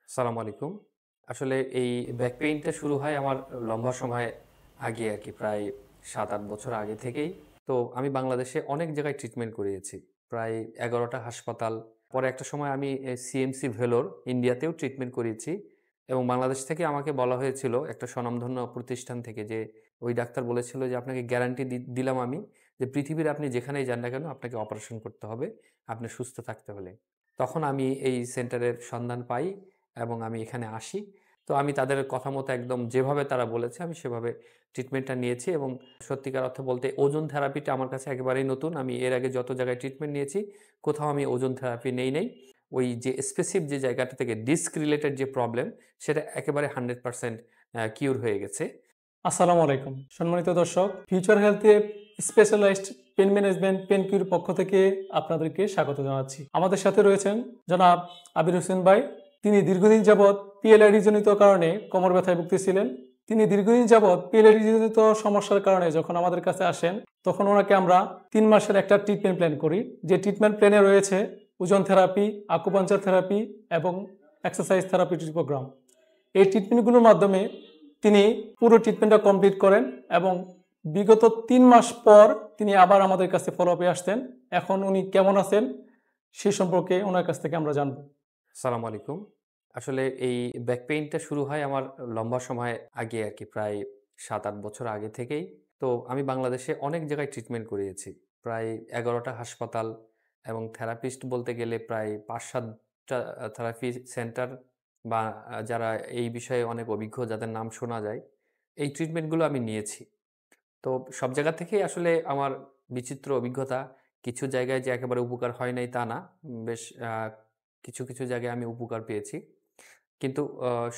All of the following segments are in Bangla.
আসসালামু আলাইকুম। আসলে এই ব্যাক পেইনটা শুরু হয় আমার লম্বা সময় আগে আরকি প্রায় ৭-৮ বছর আগে থেকেই। তো আমি বাংলাদেশে অনেক জায়গায় ট্রিটমেন্ট করিয়েছি। প্রায় ১১ টা হাসপাতাল। পরে একটা সময় আমি সিএমসি ভেলোর ইন্ডিয়াতেও ট্রিটমেন্ট করিয়েছি এবং বাংলাদেশ থেকে আমাকে বলা হয়েছিল একটা স্বনামধন্য প্রতিষ্ঠান থেকে যে ওই ডাক্তার বলেছিল যে, "আপনাকে গ্যারান্টি দিলাম আমি যে পৃথিবীর আপনি যেখানেই যান না কেন আপনাকে অপারেশন করতে হবে, আপনি সুস্থ থাকতে হলে।" তখন আমি এই সেন্টারের সন্ধান পাই এবং আমি এখানে আসি। তো আমি তাদের কথা মতো একদম যেভাবে তারা বলেছে আমি সেভাবে ট্রিটমেন্টটা নিয়েছি এবং সত্যিকার অর্থে বলতে ওজন থেরাপিটা আমার কাছে একেবারেই নতুন। আমি এর আগে যত জায়গায় ট্রিটমেন্ট নিয়েছি, কোথাও আমি ওজন থেরাপি নেই নাই। ওই যে স্পেসিফিক যে জায়গাটা থেকে ডিস্ক রিলেটেড যে প্রবলেম, সেটা একেবারে 100% কিউর হয়ে গেছে। আসসালামু আলাইকুম সম্মানিত দর্শক, ফিউচার হেলথে specialised pain management pain cure পক্ষ থেকে আপনাদেরকে স্বাগত জানাচ্ছি। আমাদের সাথে রয়েছেন জনাব আবির হোসেন ভাই। তিনি দীর্ঘদিন যাবৎ পিএলআইডি জনিত কারণে কোমর ব্যথায় ভুগতেছিলেন। তিনি দীর্ঘদিন যাবৎ পিএলআইডি জনিত সমস্যার কারণে যখন আমাদের কাছে আসেন, তখন ওনাকে আমরা 3 মাসের একটা ট্রিটমেন্ট প্ল্যান করি। যে ট্রিটমেন্ট প্ল্যানে রয়েছে ওজন থেরাপি, আকুপাঞ্চার থেরাপি এবং এক্সারসাইজ থেরাপিউটিক প্রোগ্রাম। এই ট্রিটমেন্টগুলোর মাধ্যমে তিনি পুরো ট্রিটমেন্টটা কমপ্লিট করেন এবং বিগত 3 মাস পর তিনি আবার আমাদের কাছে ফলো আপে আসতেন। এখন উনি কেমন আছেন সে সম্পর্কে ওনার কাছ থেকে আমরা জানব। আসসালামু আলাইকুম। আসলে এই ব্যাক পেইনটা শুরু হয় আমার লম্বা সময় আগে আরকি প্রায় ৭-৮ বছর আগে থেকেই। তো আমি বাংলাদেশে অনেক জায়গায় ট্রিটমেন্ট করিয়েছি। প্রায় ১১ টা হাসপাতাল এবং থেরাপিস্ট বলতে গেলে প্রায় ৫-৭ টা থেরাপি সেন্টার বা যারা এই বিষয়ে অনেক অভিজ্ঞ যাদের নাম শোনা যায়, এই ট্রিটমেন্টগুলো আমি নিয়েছি। তো সব জায়গা থেকেই আসলে আমার বিচিত্র অভিজ্ঞতা। কিছু জায়গায় যে একেবারে উপকার হয় নাই তা না। বেশ কিছু জায়গায় আমি উপকার পেয়েছি। কিন্তু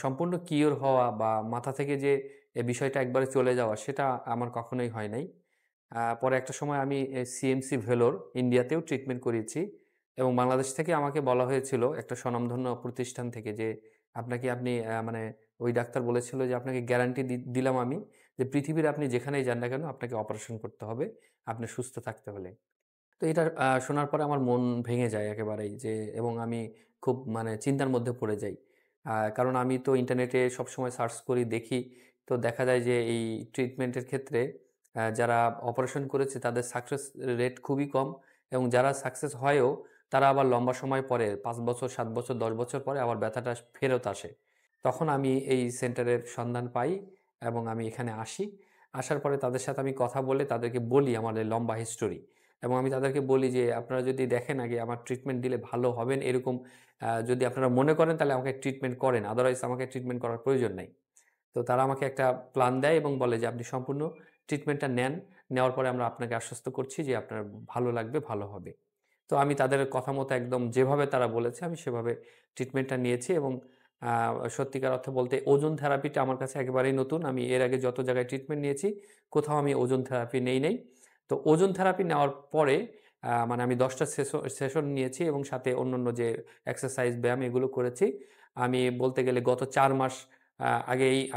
সম্পূর্ণ কিওর হওয়া বা মাথা থেকে যে বিষয়টা একবারে চলে যাওয়া সেটা আমার কখনোই হয় নাই। পরে একটা সময় আমি সিএমসি ভেলোর ইন্ডিয়াতেও ট্রিটমেন্ট করিয়েছি এবং বাংলাদেশ থেকে আমাকে বলা হয়েছিল একটা স্বনামধন্য প্রতিষ্ঠান থেকে যে, আপনি মানে ওই ডাক্তার বলেছিল যে, "আপনাকে গ্যারান্টি দিলাম আমি যে পৃথিবীর আপনি যেখানেই যান না কেন আপনাকে অপারেশন করতে হবে, আপনি সুস্থ থাকতে হলে।" তো এটা শোনার পরে আমার মন ভেঙে যায় একেবারেই যে এবং আমি খুব মানে চিন্তার মধ্যে পড়ে যাই। কারণ আমি তো ইন্টারনেটে সবসময় সার্চ করি, দেখি। তো দেখা যায় যে এই ট্রিটমেন্টের ক্ষেত্রে যারা অপারেশন করেছে তাদের সাকসেস রেট খুবই কম এবং যারা সাকসেস হয়ও তারা আবার লম্বা সময় পরে ৫ বছর, ৭ বছর, ১০ বছর পরে আবার ব্যথাটা ফেরত আসে। তখন আমি এই সেন্টারের সন্ধান পাই এবং আমি এখানে আসি। আসার পরে তাদের সাথে আমি কথা বলে তাদেরকে বলি আমার এই লম্বা হিস্টোরি। এবং আমি তাদেরকে বলি যে, "আপনারা যদি দেখেন আগে আমার ট্রিটমেন্ট দিলে ভালো হবেন এরকম যদি আপনারা মনে করেন তাহলে আমাকে ট্রিটমেন্ট করেন। আদারওয়াইজ আমাকে ট্রিটমেন্ট করার প্রয়োজন নাই।" তো তারা আমাকে একটা প্ল্যান দেয় এবং বলে যে, "আপনি সম্পূর্ণ ট্রিটমেন্টটা নেন। নেওয়ার পরে আমরা আপনাকে আশ্বস্ত করছি যে আপনার ভালো লাগবে, ভালো হবে।" তো আমি তাদের কথা মতো একদম যেভাবে তারা বলেছে আমি সেভাবে ট্রিটমেন্টটা নিয়েছি এবং আ সত্যিকার অর্থে বলতে ওজন থেরাপিটা আমার কাছে একেবারেই নতুন। আমি এর আগে যত জায়গায় ট্রিটমেন্ট নিয়েছি, কোথাও আমি ওজন থেরাপি নেই নাই। তো ওজন থেরাপি নেওয়ার পরে মানে আমি ১০ টা সেশন নিয়েছি এবং সাথে অন্যান্য যে এক্সারসাইজ, ব্যায়াম এগুলো করেছি। আমি বলতে গেলে গত ৪ মাস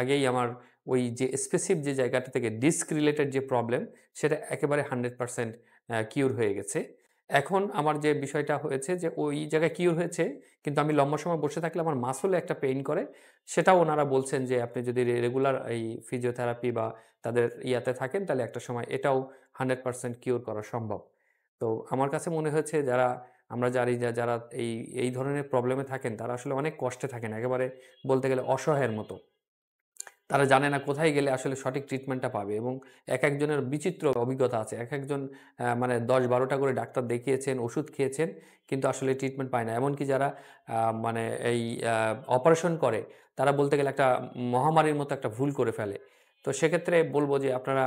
আগেই আমার ওই যে স্পেসিফিক যে জায়গাটা থেকে ডিস্ক রিলেটেড যে প্রবলেম, সেটা একেবারে 100% কিউর হয়ে গেছে। এখন আমার যে বিষয়টা হয়েছে যে ওই জায়গায় কিউর হয়েছে, কিন্তু আমি লম্বা সময় বসে থাকলে আমার মাসলে একটা পেইন করে। সেটাও ওনারা বলছেন যে আপনি যদি রেগুলার এই ফিজিওথেরাপি বা তাদের ইয়াতে থাকেন তাহলে একটা সময় এটাও 100% কিউর করা সম্ভব। তো আমার কাছে মনে হয়েছে আমরা জানি যে যারা এই ধরনের প্রবলেমে থাকেন তারা আসলে অনেক কষ্টে থাকেন। একেবারে বলতে গেলে অসহায়ের মতো। তারা জানে না কোথায় গেলে আসলে সঠিক ট্রিটমেন্টটা পাবে এবং একেকজনের বিচিত্র অভিজ্ঞতা আছে। একেকজন মানে ১০-১২ টা করে ডাক্তার দেখিয়েছেন, ওষুধ খেয়েছেন, কিন্তু আসলে ট্রিটমেন্ট পায় না। এমনকি যারা আ মানে এই আ অপারেশন করে, তারা বলতে গেলে একটা মহামারীর মতো একটা ভুল করে ফেলে। তো সেক্ষেত্রে বলব যে আপনারা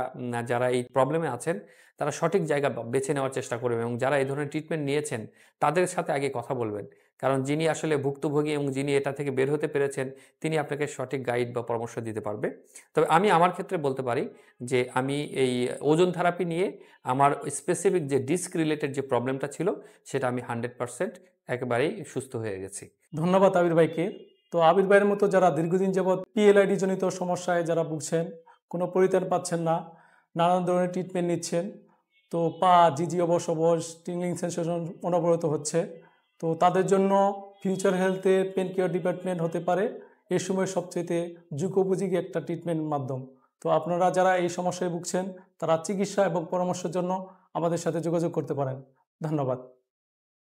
যারা এই প্রবলেমে আছেন, তারা সঠিক জায়গা বেছে নেওয়ার চেষ্টা করবেন এবং যারা এই ধরনের ট্রিটমেন্ট নিয়েছেন, তাদের সাথে আগে কথা বলবেন। কারণ যিনি আসলে ভুক্তভোগী এবং যিনি এটা থেকে বের হতে পেরেছেন তিনি আপনাকে সঠিক গাইড বা পরামর্শ দিতে পারবে। তবে আমি আমার ক্ষেত্রে বলতে পারি যে আমি এই ওজন থেরাপি নিয়ে আমার স্পেসিফিক যে ডিস্ক রিলেটেড যে প্রবলেমটা ছিল সেটা আমি 100% একেবারেই সুস্থ হয়ে গেছি। ধন্যবাদ আবির ভাইকে। তো আবির ভাইয়ের মতো যারা দীর্ঘদিন যাবৎ পিএলআইডি জনিত সমস্যায় যারা ভুগছেন, কোনো পরিত্রাণ পাচ্ছেন না, নানান ধরনের ট্রিটমেন্ট নিচ্ছেন, তো পা, জিজি অবশ অবশ, টিংলিং সেন্সেশন অনবরত হচ্ছে, তো তাদের জন্য ফিউচার হেলথে পেন কেয়ার ডিপার্টমেন্ট হতে পারে এই সময় সবচেয়ে যুগোপযোগী একটা ট্রিটমেন্ট মাধ্যম। তো আপনারা যারা এই সমস্যায় ভুগছেন তারা চিকিৎসা এবং পরামর্শের জন্য আমাদের সাথে যোগাযোগ করতে পারেন। ধন্যবাদ।